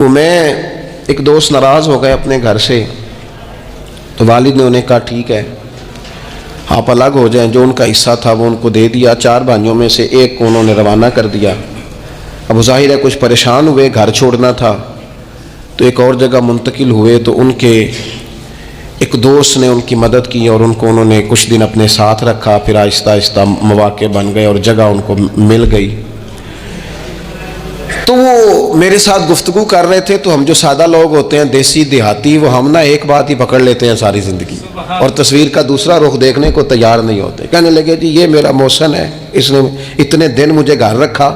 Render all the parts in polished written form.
تو میں ایک دوست ناراض ہو گئے اپنے گھر سے، تو والد نے انہیں کہا ٹھیک ہے آپ الگ ہو جائیں، جو ان کا حصہ تھا وہ ان کو دے دیا۔ 4 بھائیوں میں سے ایک کو انہوں نے روانہ کر دیا۔ اب ظاہر ہے کچھ پریشان ہوئے، گھر چھوڑنا تھا تو ایک اور جگہ منتقل ہوئے، تو ان کے ایک دوست نے ان کی مدد کی اور ان کو انہوں نے کچھ دن اپنے ساتھ رکھا، پھر آہستہ آہستہ مواقع بن گئے اور جگہ ان کو مل گئی۔ تو وہ میرے ساتھ گفتگو کر رہے تھے، تو ہم جو سادہ لوگ ہوتے ہیں دیسی دیہاتی، وہ ہم نا ایک بات ہی پکڑ لیتے ہیں ساری زندگی اور تصویر کا دوسرا رخ دیکھنے کو تیار نہیں ہوتے۔ کہنے لگے جی یہ میرا محسن ہے، اس نے اتنے دن مجھے گھر رکھا،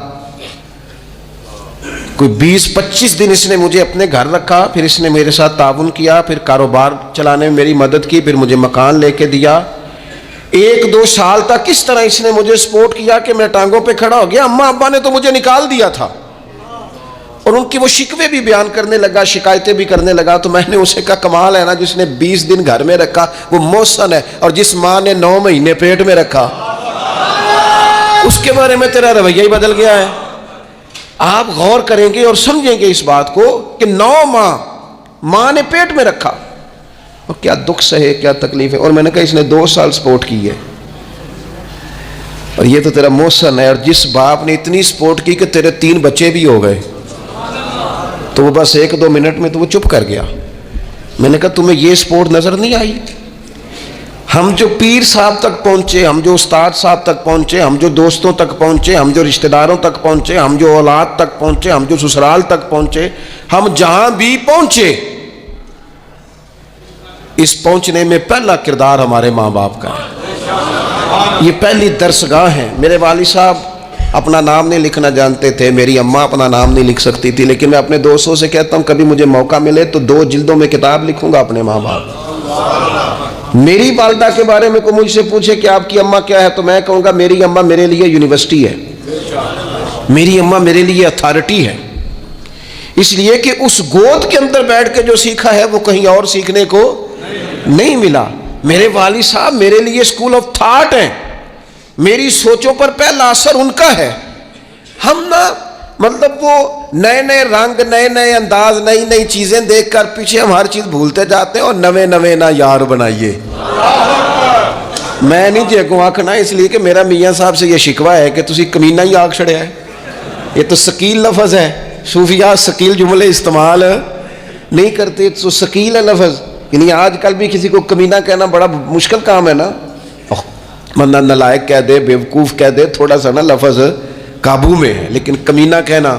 کوئی 20-25 دن اس نے مجھے اپنے گھر رکھا، پھر اس نے میرے ساتھ تعاون کیا، پھر کاروبار چلانے میں میری مدد کی، پھر مجھے مکان لے کے دیا۔ 1-2 سال تک کس طرح اس نے مجھے سپورٹ کیا کہ میں ٹانگوں پہ کھڑا ہو گیا۔ اماں ابا نے تو مجھے نکال دیا تھا، اور ان کی وہ شکوے بھی بیان کرنے لگا، شکایتیں بھی کرنے لگا۔ تو میں نے اسے کہا کمال ہے نا، جس نے 20 دن گھر میں رکھا وہ محسن ہے، اور جس ماں نے 9 مہینے پیٹ میں رکھا اس کے بارے میں تیرا رویہ ہی بدل گیا ہے۔ آپ غور کریں گے اور سمجھیں گے اس بات کو کہ 9 ماں نے پیٹ میں رکھا، اور کیا دکھ سہے، کیا تکلیف ہے۔ اور میں نے کہا اس نے 2 سال سپورٹ کی ہے، اور یہ تو تیرا محسن ہے۔ اور جس باپ نے اتنی سپورٹ کی کہ تیرے 3 بچے بھی ہو گئے، تو وہ بس 1-2 منٹ میں تو وہ چپ کر گیا۔ میں نے کہا تمہیں یہ سپورٹ نظر نہیں آئی؟ ہم جو پیر صاحب تک پہنچے، ہم جو استاد صاحب تک پہنچے، ہم جو دوستوں تک پہنچے، ہم جو رشتہ داروں تک پہنچے، ہم جو اولاد تک پہنچے، ہم جو سسرال تک پہنچے، ہم جہاں بھی پہنچے، اس پہنچنے میں پہلا کردار ہمارے ماں باپ کا ہے۔ یہ پہلی درسگاہ ہے۔ میرے والد صاحب اپنا نام نہیں لکھنا جانتے تھے، میری اماں اپنا نام نہیں لکھ سکتی تھی، لیکن میں اپنے دوستوں سے کہتا ہوں کبھی مجھے موقع ملے تو 2 جلدوں میں کتاب لکھوں گا اپنے ماں باپ۔ میری والدہ کے بارے میں کوئی مجھ سے پوچھے کہ آپ کی اماں کیا ہے، تو میں کہوں گا میری اماں میرے لیے یونیورسٹی ہے، میری اماں میرے لیے اتھارٹی ہے، اس لیے کہ اس گود کے اندر بیٹھ کے جو سیکھا ہے وہ کہیں اور سیکھنے کو نہیں ملا۔ میرے والد صاحب میرے لیے اسکول آف تھاٹ ہیں، میری سوچوں پر پہلا اثر ان کا ہے۔ ہم نا مطلب وہ نئے نئے رنگ، نئے نئے انداز، نئی نئی چیزیں دیکھ کر پیچھے ہم ہر چیز بھولتے جاتے ہیں، اور نوے نوے نہ یار بنائیے۔ میں نہیں جی اگوں آکھنا، اس لیے کہ میرا میاں صاحب سے یہ شکوہ ہے کہ تسی کمینہ ہی آگ چھڑیا ہے۔ یہ تو ثقیل لفظ ہے، صوفیاء ثقیل جملے استعمال نہیں کرتے، تو ثقیل ہے لفظ۔ یعنی آج کل بھی کسی کو کمینہ کہنا بڑا مشکل کام ہے نا، بندہ نالائق کہہ دے، بیوقوف کہہ دے، تھوڑا سا نا لفظ قابو میں ہے، لیکن کمینہ کہنا۔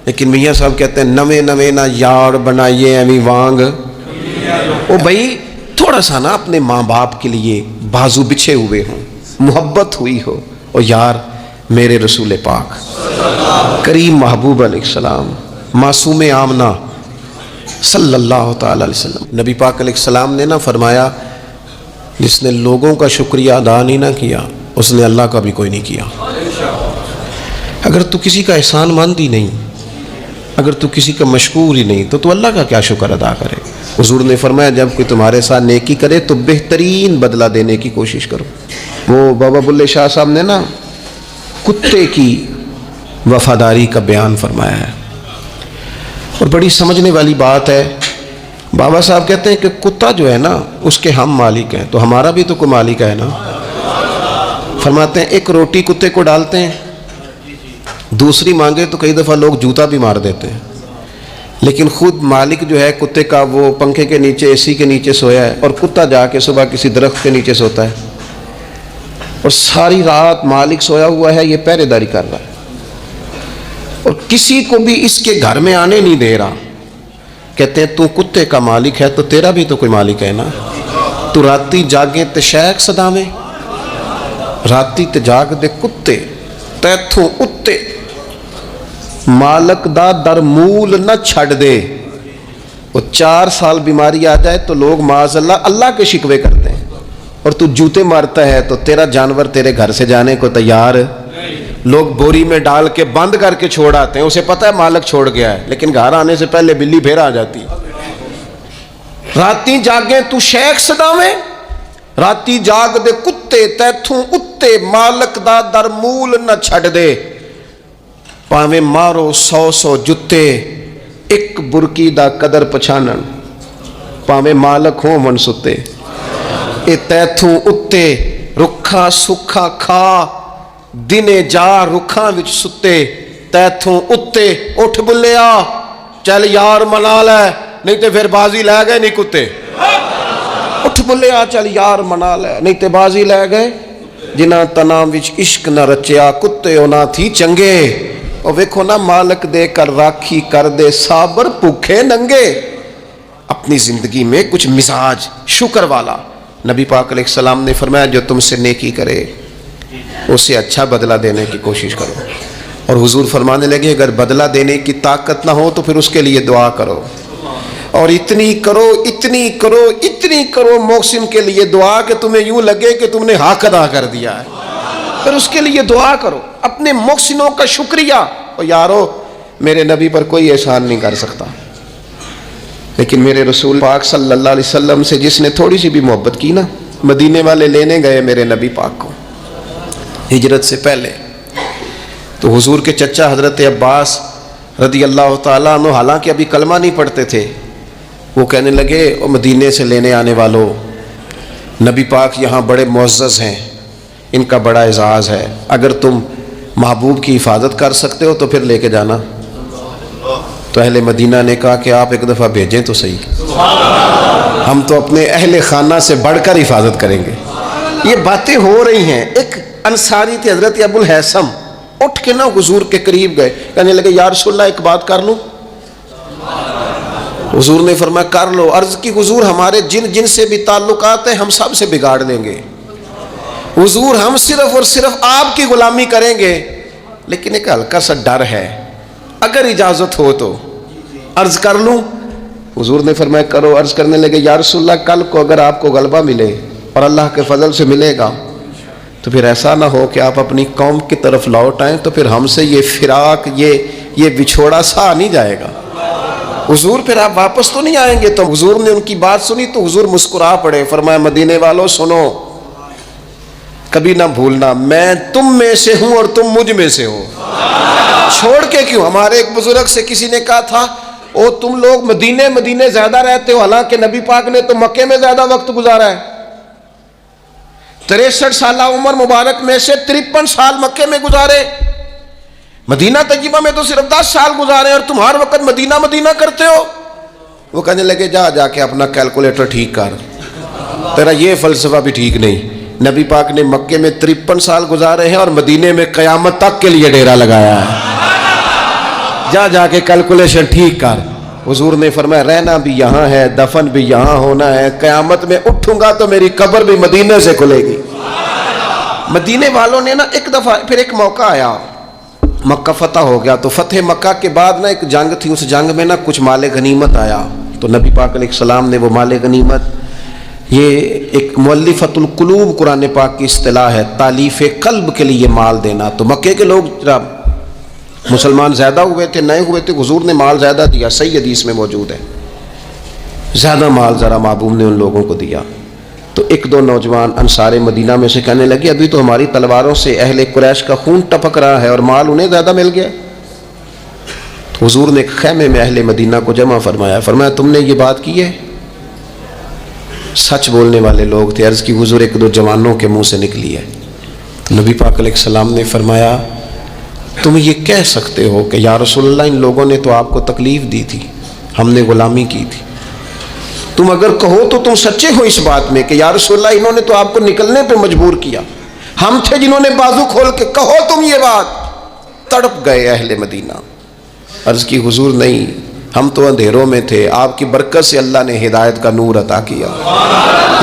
لیکن میاں صاحب کہتے ہیں نوے نوے نہ یار بنائیے ایویں وانگ۔ او بھائی تھوڑا سا نا اپنے ماں باپ کے لیے بازو بچھے ہوئے ہوں، محبت ہوئی ہو، اور یار میرے رسول پاک کریم محبوب علیہ السلام، معصوم آمنہ صلی اللہ تعالی علیہ وسلم، نبی پاک علیہ السلام نے نا فرمایا جس نے لوگوں کا شکریہ ادا نہیں نہ کیا اس نے اللہ کا بھی کوئی نہیں کیا۔ اگر تو کسی کا احسان مند ہی نہیں، اگر تو کسی کا مشکور ہی نہیں، تو اللہ کا کیا شکر ادا کرے۔ حضور نے فرمایا جب کوئی تمہارے ساتھ نیکی کرے تو بہترین بدلہ دینے کی کوشش کرو۔ وہ بابا بلے شاہ صاحب نے نا کتے کی وفاداری کا بیان فرمایا ہے، اور بڑی سمجھنے والی بات ہے۔ بابا صاحب کہتے ہیں کہ کتا جو ہے نا اس کے ہم مالک ہیں، تو ہمارا بھی تو کوئی مالک ہے نا۔ فرماتے ہیں ایک روٹی کتے کو ڈالتے ہیں، دوسری مانگے تو کئی دفعہ لوگ جوتا بھی مار دیتے ہیں، لیکن خود مالک جو ہے کتے کا وہ پنکھے کے نیچے، اے سی کے نیچے سویا ہے، اور کتا جا کے صبح کسی درخت کے نیچے سوتا ہے، اور ساری رات مالک سویا ہوا ہے، یہ پہرے داری کر رہا ہے، اور کسی کو بھی اس کے گھر میں آنے نہیں دے رہا۔ کہتے ہیں تو کتے کا مالک ہے تو تیرا بھی تو کوئی مالک ہے نا۔ تو راتی جاگے تے شیخ صدامے، راتی تے جاگ دے کتے تیتھوں اتے، مالک دا در مول نہ چھڑ دے۔ وہ 4 سال بیماری آ جائے تو لوگ معاذ اللہ کے شکوے کرتے ہیں، اور تو جوتے مارتا ہے تو تیرا جانور تیرے گھر سے جانے کو تیار۔ لوگ بوری میں ڈال کے بند کر کے چھوڑ آتے ہیں، اسے پتہ ہے مالک چھوڑ گیا ہے، لیکن گھر آنے سے پہلے بلی پھر آ جاتی۔ راتی جاگیں تو شیخ صداویں، راتی جاگ دے کتے تیتھوں اتے، مالک دا در مول نہ چھڑ دے۔ پاویں مارو 100 جتے، ایک برکی دا قدر پچھانن پاویں مالک ہوں من ستے اے تیتھوں اتے رکھا سکھا کھا دنے جا رکھاں وچ ستے تیتھوں اتے اٹھ بلیا چل یار منا لے نہیں تے پھر بازی لے گئے نہیں کتے اٹھ بلیا چل یار منا لے نہیں تے بازی لے گئے جنہ تنام وچ عشق نہ رچیا کتے ہونا تھی چنگے اور ویکھو نا مالک دے کر راکھی کر دے صابر بھوکے ننگے اپنی زندگی میں کچھ مزاج شکر والا نبی پاک علیہ السلام نے فرمایا جو تم سے نیکی کرے اسے اچھا بدلہ دینے کی کوشش کرو اور حضور فرمانے لگے اگر بدلہ دینے کی طاقت نہ ہو تو پھر اس کے لیے دعا کرو اور اتنی کرو اتنی کرو اتنی کرو محسن کے لیے دعا کہ تمہیں یوں لگے کہ تم نے حق ادا کر دیا ہے پھر اس کے لیے دعا کرو اپنے محسنوں کا شکریہ اور یارو میرے نبی پر کوئی احسان نہیں کر سکتا لیکن میرے رسول پاک صلی اللہ علیہ وسلم سے جس نے تھوڑی سی بھی محبت کی نا مدینے والے لینے گئے میرے نبی پاک کو ہجرت سے پہلے تو حضور کے چچا حضرت عباس رضی اللہ تعالیٰ عنہ حالانکہ ابھی کلمہ نہیں پڑھتے تھے وہ کہنے لگے او مدینے سے لینے آنے والوں نبی پاک یہاں بڑے معزز ہیں ان کا بڑا اعزاز ہے اگر تم محبوب کی حفاظت کر سکتے ہو تو پھر لے کے جانا تو اہل مدینہ نے کہا کہ آپ ایک دفعہ بھیجیں تو صحیح ہم تو اپنے اہل خانہ سے بڑھ کر حفاظت کریں گے یہ باتیں ہو رہی ہیں ایک انصاری تھے حضرت ابو الحیثم اٹھ کے نا حضور کے قریب گئے کہنے لگے یا رسول اللہ ایک بات کر لوں حضور نے فرمایا کر لو عرض کی حضور ہمارے جن سے بھی تعلقات ہیں ہم سب سے بگاڑ دیں گے حضور ہم صرف اور صرف آپ کی غلامی کریں گے لیکن ایک ہلکا سا ڈر ہے اگر اجازت ہو تو عرض کر لوں حضور نے فرمایا کرو عرض کرنے لگے یا رسول اللہ کل کو اگر آپ کو غلبہ ملے اور اللہ کے فضل سے ملے گا تو پھر ایسا نہ ہو کہ آپ اپنی قوم کی طرف لوٹ آئیں تو پھر ہم سے یہ فراق یہ بچھوڑا سا نہیں جائے گا حضور پھر آپ واپس تو نہیں آئیں گے تو حضور نے ان کی بات سنی تو حضور مسکرا پڑے فرمایا مدینے والوں سنو کبھی نہ بھولنا میں تم میں سے ہوں اور تم مجھ میں سے ہو چھوڑ کے کیوں ہمارے ایک بزرگ سے کسی نے کہا تھا او تم لوگ مدینے زیادہ رہتے ہو حالانکہ نبی پاک نے تو مکے میں زیادہ وقت گزارا ہے 63 سالہ عمر مبارک میں سے 53 سال مکے میں گزارے مدینہ طیبہ میں تو صرف 10 سال گزارے اور تم ہر وقت مدینہ کرتے ہو وہ کہنے لگے جا کے اپنا کیلکولیٹر ٹھیک کر تیرا یہ فلسفہ بھی ٹھیک نہیں نبی پاک نے مکے میں 53 سال گزارے ہیں اور مدینے میں قیامت تک کے لیے ڈیرا لگایا ہے جا کے کیلکولیشن ٹھیک کر حضور نے فرمایا رہنا بھی یہاں ہے دفن بھی یہاں ہونا ہے قیامت میں اٹھوں گا تو میری قبر بھی مدینے سے کھلے گی مدینے والوں نے نا ایک دفعہ پھر ایک موقع آیا مکہ فتح ہو گیا تو فتح مکہ کے بعد نا ایک جنگ تھی اس جنگ میں نا کچھ مال غنیمت آیا تو نبی پاک علیہ السلام نے وہ مال غنیمت یہ ایک مؤلفۃ القلوب قرآن پاک کی اصطلاح ہے تالیف قلب کے لیے مال دینا تو مکے کے لوگ مسلمان زیادہ ہوئے تھے نئے ہوئے تھے حضور نے مال زیادہ دیا صحیح حدیث میں موجود ہے زیادہ مال ذرا محبوب نے ان لوگوں کو دیا تو ایک دو نوجوان انصار مدینہ میں سے کہنے لگے ابھی تو ہماری تلواروں سے اہل قریش کا خون ٹپک رہا ہے اور مال انہیں زیادہ مل گیا تو حضور نے ایک خیمے میں اہل مدینہ کو جمع فرمایا تم نے یہ بات کی ہے سچ بولنے والے لوگ تھے عرض کی حضور ایک دو جوانوں کے منہ سے نکلی ہے نبی پاک علیہ السلام نے فرمایا تم یہ کہہ سکتے ہو کہ یا رسول اللہ ان لوگوں نے تو آپ کو تکلیف دی تھی ہم نے غلامی کی تھی تم اگر کہو تو تم سچے ہو اس بات میں کہ یا رسول اللہ انہوں نے تو آپ کو نکلنے پہ مجبور کیا ہم تھے جنہوں نے بازو کھول کے کہو تم یہ بات تڑپ گئے اہل مدینہ عرض کی حضور نہیں ہم تو اندھیروں میں تھے آپ کی برکت سے اللہ نے ہدایت کا نور عطا کیا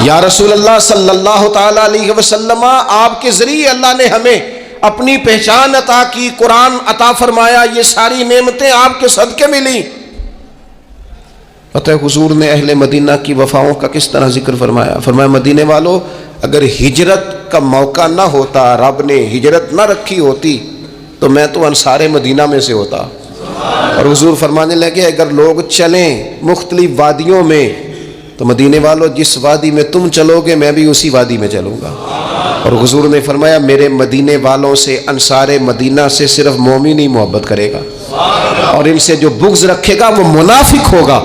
یا رسول اللہ صلی اللہ تعالیٰ علیہ وسلم آپ کے ذریعے اللہ نے ہمیں اپنی پہچان عطا کی قرآن عطا فرمایا یہ ساری نعمتیں آپ کے صدقے ملی پتہ حضور نے اہل مدینہ کی وفاؤں کا کس طرح ذکر فرمایا مدینے والوں اگر ہجرت کا موقع نہ ہوتا رب نے ہجرت نہ رکھی ہوتی تو میں تو انصار مدینہ میں سے ہوتا اور حضور فرمانے لگے اگر لوگ چلیں مختلف وادیوں میں تو مدینے والوں جس وادی میں تم چلو گے میں بھی اسی وادی میں چلوں گا اور حضور نے فرمایا میرے مدینے والوں سے انصار مدینہ سے صرف مومن ہی محبت کرے گا اور ان سے جو بغض رکھے گا وہ منافق ہوگا.